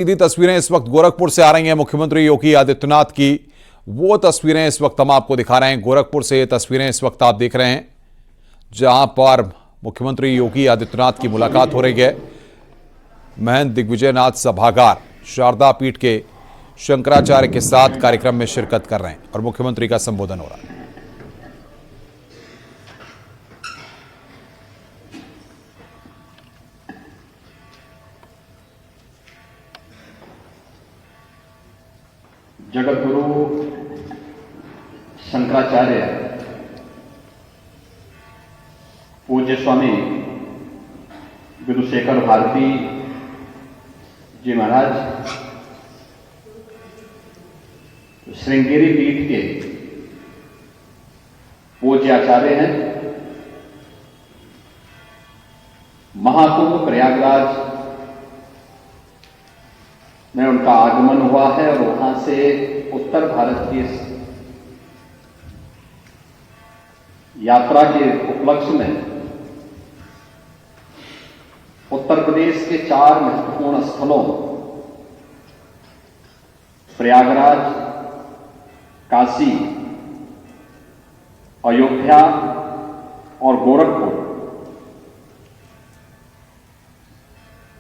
सीधी तस्वीरें इस वक्त गोरखपुर से आ रही हैं मुख्यमंत्री योगी आदित्यनाथ की। वो तस्वीरें इस वक्त हम आपको दिखा रहे हैं। गोरखपुर से ये तस्वीरें इस वक्त आप देख रहे हैं जहां पर मुख्यमंत्री योगी आदित्यनाथ की मुलाकात हो रही है। महंत दिग्विजयनाथ सभागार शारदा पीठ के शंकराचार्य के साथ कार्यक्रम में शिरकत कर रहे हैं और मुख्यमंत्री का संबोधन हो रहा है। जगत गुरु शंकराचार्य पूज्य स्वामी विदुशेखर भारती जी महाराज श्रृंगेरी पीठ के पूज्य आचार्य हैं। महाकुंभ प्रयागराज में उनका आगमन हुआ है और वहां से उत्तर भारत की यात्रा के उपलक्ष्य में उत्तर प्रदेश के 4 महत्वपूर्ण स्थलों प्रयागराज, काशी, अयोध्या और गोरखपुर,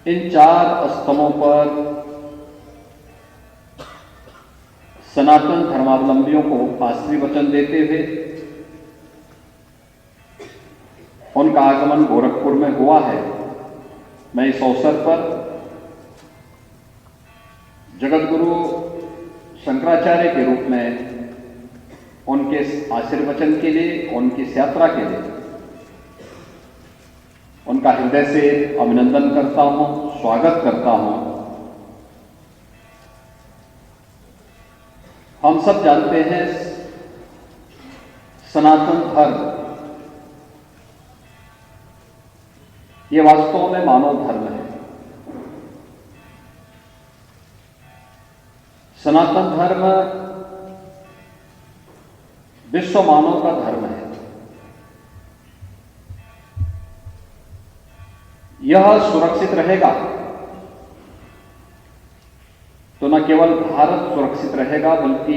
इन 4 स्थलों पर सनातन धर्मावलंबियों को आशीर्वचन देते हुए उनका आगमन गोरखपुर में हुआ है। मैं इस अवसर पर जगत गुरु शंकराचार्य के रूप में उनके आशीर्वचन के लिए, उनकी इस यात्रा के लिए उनका हृदय से अभिनंदन करता हूं, स्वागत करता हूं। हम सब जानते हैं सनातन धर्म ये वास्तव में मानव धर्म है। सनातन धर्म विश्व मानव का धर्म है। यह सुरक्षित रहेगा तो न केवल भारत सुरक्षित रहेगा बल्कि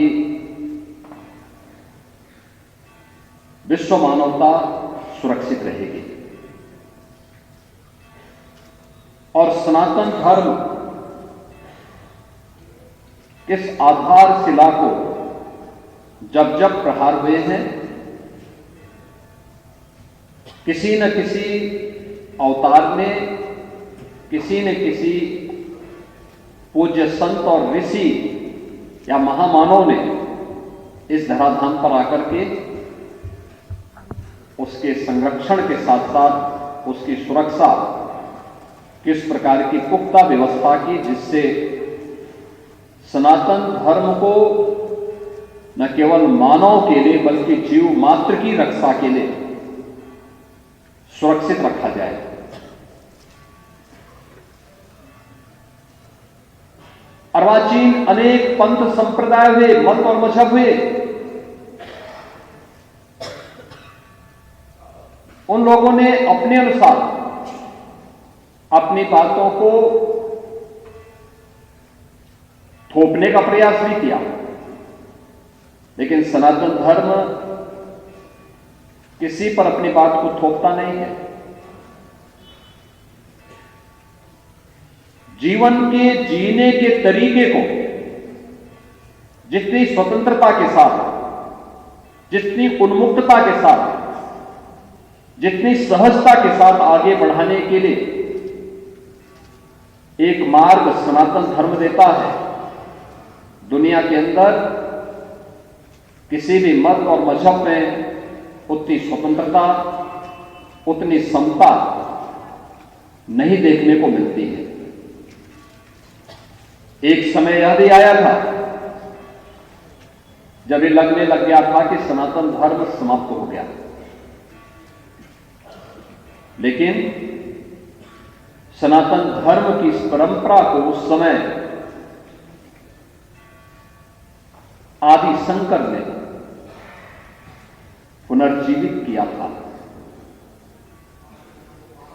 विश्व मानवता सुरक्षित रहेगी। और सनातन धर्म इस आधारशिला को जब जब प्रहार हुए हैं, किसी न किसी अवतार ने, किसी न किसी पूज्य संत और ऋषि या महामानव ने इस धराधाम पर आकर के उसके संरक्षण के साथ साथ उसकी सुरक्षा किस प्रकार की पुख्ता व्यवस्था की, जिससे सनातन धर्म को न केवल मानव के लिए बल्कि जीव मात्र की रक्षा के लिए सुरक्षित रखा जाए। अर्वाचीन अनेक पंथ संप्रदाय हुए, मत और मजहब हुए। उन लोगों ने अपने अनुसार अपनी बातों को थोपने का प्रयास भी किया, लेकिन सनातन धर्म किसी पर अपनी बात को थोपता नहीं है। जीवन के जीने के तरीके को जितनी स्वतंत्रता के साथ, जितनी उन्मुक्तता के साथ, जितनी सहजता के साथ आगे बढ़ाने के लिए एक मार्ग सनातन धर्म देता है। दुनिया के अंदर किसी भी मत और मजहब में उतनी स्वतंत्रता, उतनी समता नहीं देखने को मिलती है। एक समय यह भी आया था जब ये लगने लग गया था कि सनातन धर्म समाप्त हो गया, लेकिन सनातन धर्म की इस परंपरा को उस समय आदि शंकर ने पुनर्जीवित किया था।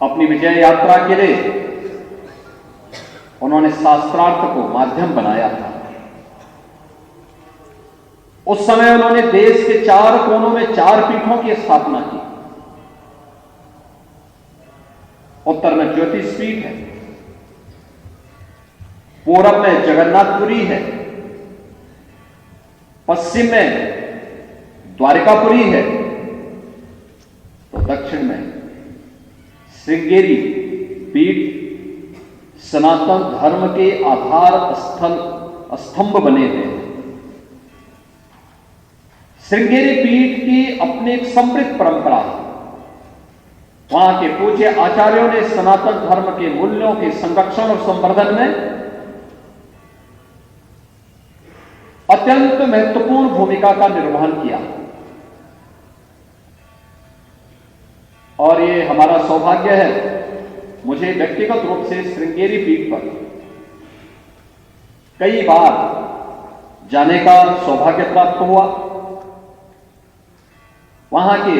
अपनी विजय यात्रा के लिए उन्होंने शास्त्रार्थ को माध्यम बनाया था। उस समय उन्होंने देश के 4 कोनों में 4 पीठों की स्थापना की। उत्तर में ज्योतिष पीठ है, पूरब में जगन्नाथपुरी है, पश्चिम में द्वारिकापुरी है, तो दक्षिण में श्रृंगेरी पीठ सनातन धर्म के आधार स्तंभ बने हुए हैं। श्रृंगेरी पीठ की अपनी एक समृद्ध परंपरा है। वहां के पूज्य आचार्यों ने सनातन धर्म के मूल्यों के संरक्षण और संवर्धन में अत्यंत महत्वपूर्ण भूमिका का निर्वहन किया। और ये हमारा सौभाग्य है, मुझे व्यक्तिगत रूप से श्रृंगेरी पीठ पर कई बार जाने का सौभाग्य प्राप्त हुआ। वहां के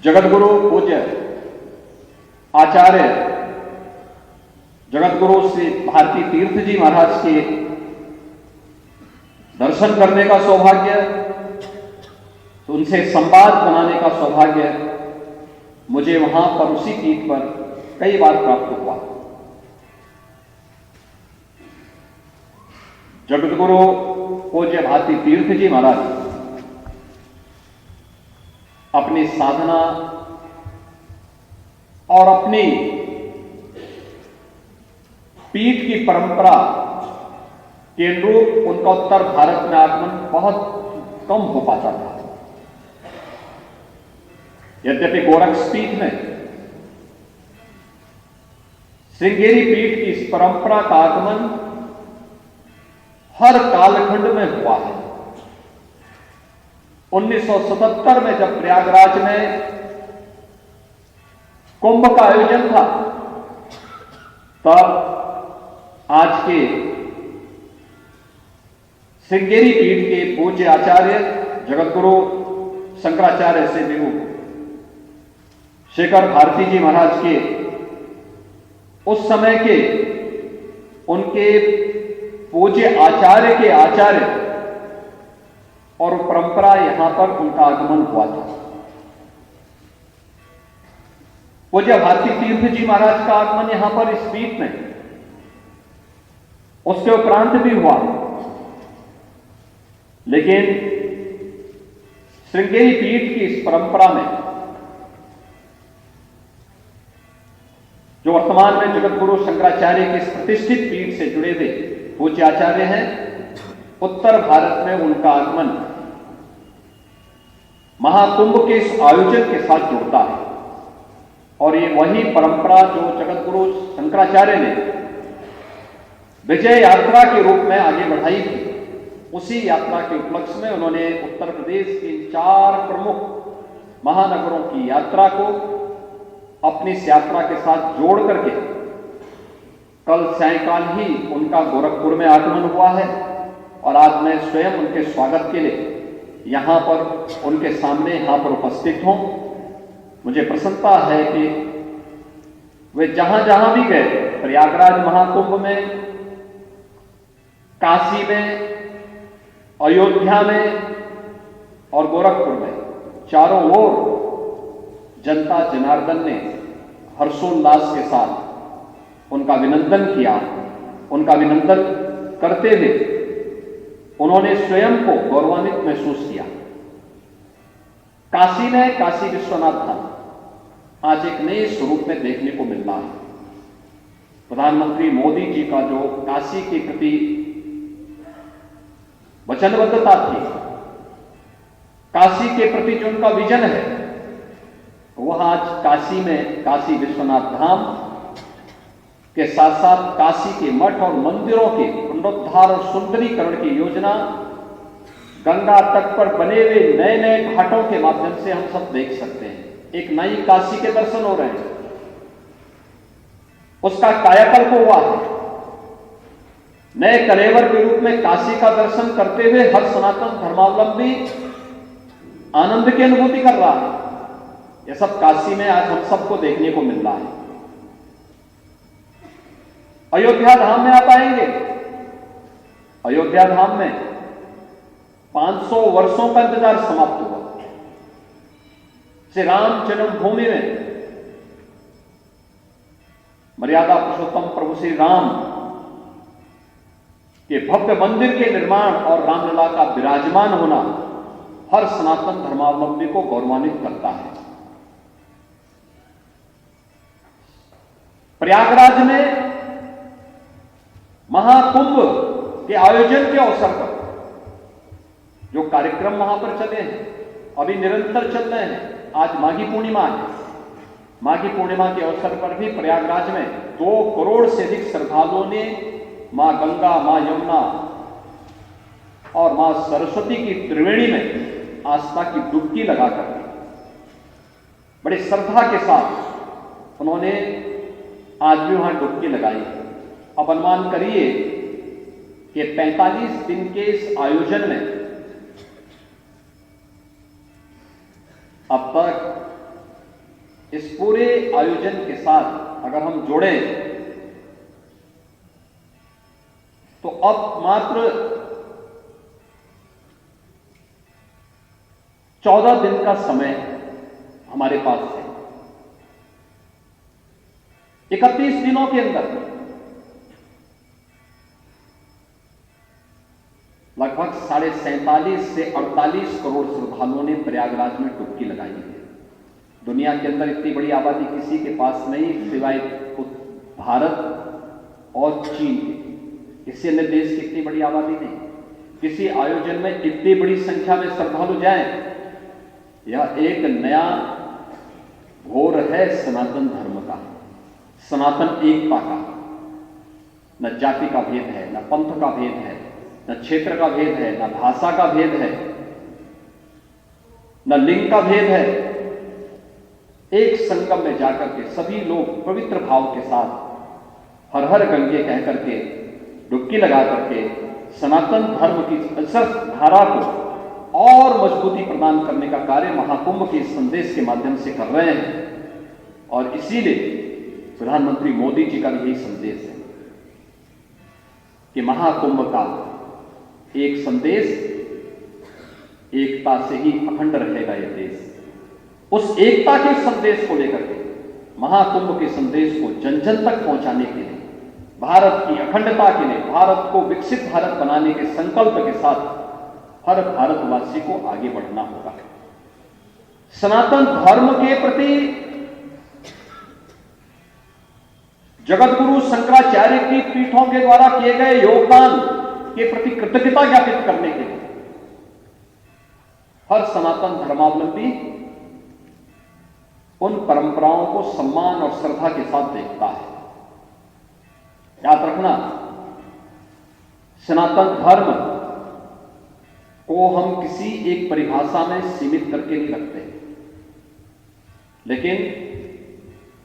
जगतगुरु पूज्य आचार्य जगतगुरु श्री भारती तीर्थ जी महाराज के दर्शन करने का सौभाग्य, तो उनसे संवाद बनाने का सौभाग्य मुझे वहां पर उसी पीठ पर कई बार प्राप्त हुआ। जगतगुरु पूज्य भारती तीर्थ जी महाराज अपनी साधना और अपनी पीठ की परंपरा के अनुरूप उनका उत्तर भारत में आगमन बहुत कम हो पाता था। यद्यपि गोरक्ष पीठ में श्रृंगेरी पीठ की इस परंपरा का आगमन हर कालखंड में हुआ है। 1977 में जब प्रयागराज में कुंभ का आयोजन था, तब आज के श्रृंगेरी पीठ के पूज्य आचार्य जगतगुरु शंकराचार्य से गुरु शेखर भारती जी महाराज के उस समय के उनके पूज्य आचार्य के आचार्य और परंपरा यहां पर उनका आगमन हुआ था। पूज्य भारती तीर्थ जी महाराज का आगमन यहां पर इस पीठ में उसके उपरांत भी हुआ, लेकिन श्रृंगेरी पीठ की इस परंपरा में जो वर्तमान में जगतगुरु शंकराचार्य के इस प्रतिष्ठित पीठ से जुड़े हुए पूज्य आचार्य हैं, उत्तर भारत में उनका आगमन महाकुंभ के इस आयोजन के साथ जुड़ता है। और ये वही परंपरा जो जगतगुरु शंकराचार्य ने विजय यात्रा के रूप में आगे बढ़ाई थी, उसी यात्रा के उपलक्ष्य में उन्होंने उत्तर प्रदेश के 4 प्रमुख महानगरों की यात्रा को अपनी इस यात्रा के साथ जोड़ करके कल सायंकाल ही उनका गोरखपुर में आगमन हुआ है। और आज मैं स्वयं उनके स्वागत के लिए यहां पर उनके सामने यहां पर उपस्थित हूं। मुझे प्रसन्नता है कि वे जहां जहां भी गए, प्रयागराज महाकुंभ में, काशी में, अयोध्या में और गोरखपुर में, चारों ओर जनता जनार्दन ने हर्षोल्लास के साथ उनका अभिनंदन किया। उनका अभिनंदन करते हुए उन्होंने स्वयं को गौरवान्वित महसूस किया। काशी में काशी विश्वनाथ धाम आज एक नए स्वरूप में देखने को मिल रहा है। प्रधानमंत्री मोदी जी का जो काशी के प्रति वचनबद्धता थी, काशी के प्रति जो उनका विजन है, वह आज काशी में काशी विश्वनाथ धाम के साथ साथ काशी के मठ और मंदिरों के पुनरुद्धार और सुंदरीकरण की योजना गंगा तट पर बने हुए नए नए घाटों के माध्यम से हम सब देख सकते हैं। एक नई काशी के दर्शन हो रहे हैं, उसका कायाकल्प हुआ है। नए कलेवर के रूप में काशी का दर्शन करते हुए हर सनातन धर्मावलंबी आनंद की अनुभूति कर रहा है। यह सब काशी में आज हम सबको देखने को मिल रहा है। अयोध्या धाम में आप आएंगे, अयोध्या धाम में 500 वर्षों का इंतजार समाप्त हुआ। श्री राम जन्मभूमि में मर्यादा पुरुषोत्तम प्रभु श्री राम के भव्य मंदिर के निर्माण और रामलला का विराजमान होना हर सनातन धर्मावलंबी को गौरवान्वित करता है। प्रयागराज में महाकुंभ के आयोजन के अवसर पर जो कार्यक्रम वहां पर चले हैं, अभी निरंतर चल रहे हैं। आज माघी पूर्णिमा है। माघी पूर्णिमा के अवसर पर भी प्रयागराज में 2 करोड़ से अधिक श्रद्धालुओं ने मां गंगा, मां यमुना और मां सरस्वती की त्रिवेणी में आस्था की डुबकी लगाकर बड़ी श्रद्धा के साथ उन्होंने आज भी वहां डुबकी लगाई। अब अनुमान करिए कि 45 दिन के इस आयोजन में अब तक इस पूरे आयोजन के साथ अगर हम जोड़ें तो अब मात्र 14 दिन का समय हमारे पास है। 31 दिनों के अंदर लगभग 47.5 से 48 करोड़ श्रद्धालुओं ने प्रयागराज में डुबकी लगाई है। दुनिया के अंदर इतनी बड़ी आबादी किसी के पास नहीं सिवाय भारत और चीन के। किसी अन्य देश की इतनी बड़ी आबादी नहीं। किसी आयोजन में इतनी बड़ी संख्या में श्रद्धालु जाएं, यह एक नया घोर है सनातन धर्म का, सनातन एकता का। न जाति का भेद है, न पंथ का भेद है, न क्षेत्र का भेद है, न भाषा का भेद है, न लिंग का भेद है। एक संगम में जाकर के सभी लोग पवित्र भाव के साथ हर हर गंगे कह करके डुबकी लगा करके सनातन धर्म की अक्षर धारा को और मजबूती प्रदान करने का कार्य महाकुंभ के संदेश के माध्यम से कर रहे हैं। और इसीलिए प्रधानमंत्री मोदी जी का भी यही संदेश है कि महाकुंभ का एक संदेश, एकता से ही अखंड रहेगा यह देश। उस एकता के संदेश को लेकर के, महाकुंभ के संदेश को जन जन तक पहुंचाने के लिए, भारत की अखंडता के लिए, भारत को विकसित भारत बनाने के संकल्प के साथ हर भारतवासी को आगे बढ़ना होगा। सनातन धर्म के प्रति जगतगुरु शंकराचार्य की पीठों के द्वारा किए गए योगदान के प्रति कृतज्ञता ज्ञापित करने के लिए हर सनातन धर्मावलंबी उन परंपराओं को सम्मान और श्रद्धा के साथ देखता है। याद रखना, सनातन धर्म को हम किसी एक परिभाषा में सीमित करके नहीं रखते, लेकिन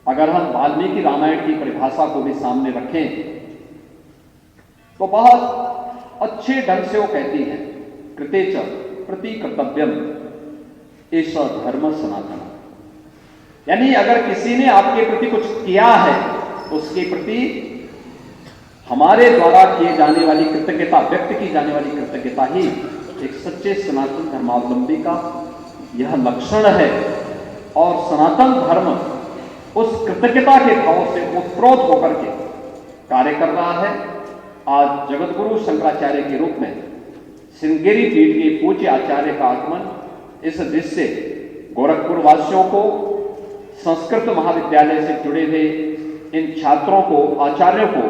अगर हम वाल्मीकि रामायण की परिभाषा को भी सामने रखें तो बहुत अच्छे ढंग से वो कहती है, कृतेच प्रति कर्तव्यम एष धर्म सनातन। यानी अगर किसी ने आपके प्रति कुछ किया है तो उसके प्रति हमारे द्वारा किए जाने वाली कृतज्ञता, व्यक्त की जाने वाली कृतज्ञता ही एक सच्चे सनातन धर्मावलंबी का यह लक्षण है। और सनातन धर्म उस कृतज्ञता के भाव से उत्प्रोत होकर के कार्य कर रहा है। आज जगतगुरु शंकराचार्य के रूप में श्रृंगेरी पीठ के पूज्य आचार्य का आगमन इस दृश्य से गोरखपुर वासियों को, संस्कृत महाविद्यालय से जुड़े हुए इन छात्रों को, आचार्यों को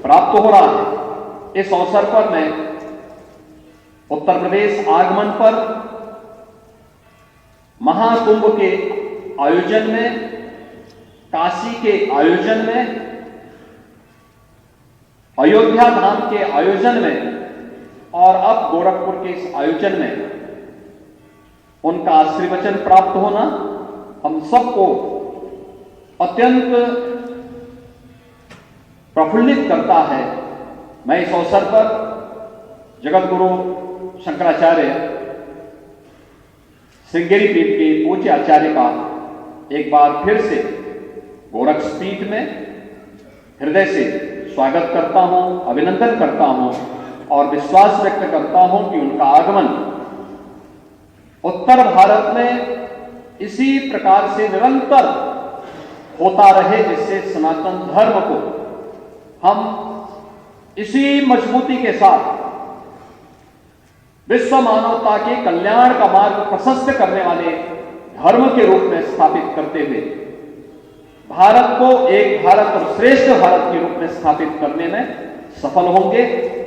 प्राप्त हो रहा है। इस अवसर पर मैं उत्तर प्रदेश आगमन पर महाकुंभ के आयोजन में, काशी के आयोजन में, अयोध्या धाम के आयोजन में और अब गोरखपुर के इस आयोजन में उनका आशीर्वचन प्राप्त होना हम सबको अत्यंत प्रफुल्लित करता है। मैं इस अवसर पर जगतगुरु शंकराचार्य श्रृंगेरी पीठ के पूज्य आचार्य का एक बार फिर से गोरखपीठ में हृदय से स्वागत करता हूं, अभिनंदन करता हूं और विश्वास व्यक्त करता हूं कि उनका आगमन उत्तर भारत में इसी प्रकार से निरंतर होता रहे, जिससे सनातन धर्म को हम इसी मजबूती के साथ विश्व मानवता के कल्याण का मार्ग प्रशस्त करने वाले धर्म के रूप में स्थापित करते हुए भारत को एक भारत और श्रेष्ठ भारत के रूप में स्थापित करने में सफल होंगे।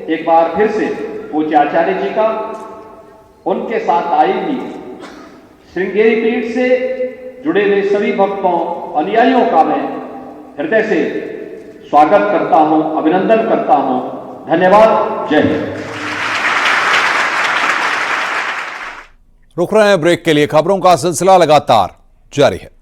एक बार फिर से पूज्य आचार्य जी का उनके साथ आई हुई श्रृंगेरी पीठ से जुड़े हुए सभी भक्तों अनुयायियों का मैं हृदय से स्वागत करता हूं, अभिनंदन करता हूं। धन्यवाद। जय हिंद। रुक रहे हैं ब्रेक के लिए। खबरों का सिलसिला लगातार जारी है।